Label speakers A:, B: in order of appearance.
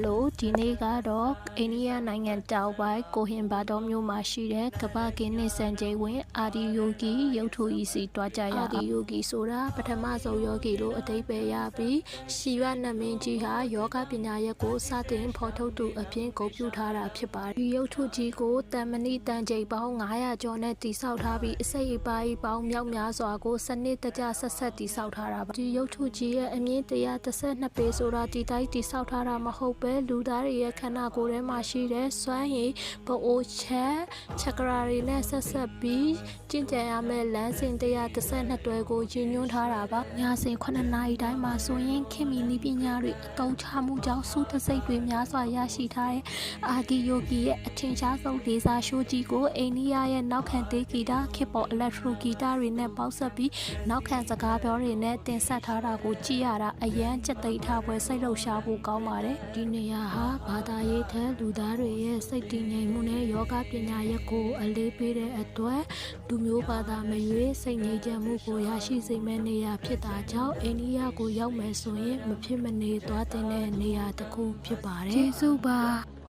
A: Hello ဒီနေ့ကတော့အိန္ဒိယနိုင်ငံတောင်ပိုင်းကိုဟင်ဘာတော်မြို့မှာရှိတဲ့ကမ္ဘာ့ဂင်းနစ်စံချိန်ဝင်အာဒီယိုဂီရုပ်ထုကြီးစီတွားကြရအောင်အာဒီယိုဂီဆိုတာပထမဆုံးယောဂီလို့အဓိပ္ပာယ်ရပြီးရှီဝနမင်းကြီးဟာယောဂပညာရပ်ကိုစတင်ဖော်ထုတ်သူအပြင်ဂုဏ်ပြုထားတာဖြစ်ပါတယ်ဒီရုပ်ထုကြီးကိုတန်မဏိတန်ချိန်ပေါင်း900ကျော်နဲ့တည်ဆောက်ထားပြီးအစိပ်အပိုင်းပေါင်းမြောက်များစွာကိုစနစ်တကျဆက်တည်ဆောက်ထားတာပါဒီရုပ်ထုကြီးရဲ့အမြင့်132ပေဆိုတာဒီတိုင်းတည်ဆောက်ထားတာမဟုတ်ပဲလူသားတွေရဲ့ခန္ဓာကိုယ်ထဲမှာရှိတဲ့စွမ်းရည်ပအိုချက်ကရာတွေနဲ့ဆက်ပြီးကျင့်ကြံရမယ့်လမ်းစဉ်132တွဲကိုရည်ညွှန်းထားတာပါညစဉ်9နာရီတိုင်းမှာဆိုရင်ခင်မီနည်းပညာတွေအသုံးချမှုကြောင့်စုတစိတ်တွေများစွာရရှိထားတဲ့အာဒီယိုဂီရဲ့အထင်ရှားဆုံးဒေဇာရှိုးကြီးကိုအိန္ဒိယရဲ့နောက်ခံတေးဂီတခေတ်ပေါ်အလက်ထရိုဂီတတွေနဲ့ပေါင်းစပ်ပြီးနောက်ခံစကားပြောတွေနဲ့တင်ဆက်ထားတာကိုကြည့်ရတာအယမ်းကြက်သိမ်းထားပွဲစိတ်လှုပ်ရှားဖို့ကောင်းပါတယ်ဒီနေရာဟာဘာသာရေးထက်လူသားတွေရဲ့စိတ်တည်ငြိမ်မှုနဲ့ယောဂပညာရပ်ကိုအလေးပေးတဲ့အတွက်လူမျိုးဘာသာမရွေးစိတ်ငြိမ်ချမ်းမှုကိုရရှိစေမယ့်နေရာဖြစ်တာကြောင့်အိန္ဒိယကိုရောက်မယ်ဆိုရင်မဖြစ်မနေသွားတဲ့နေရာတစ်ခုဖြစ်ပါတယ်ကျေးဇူးပါ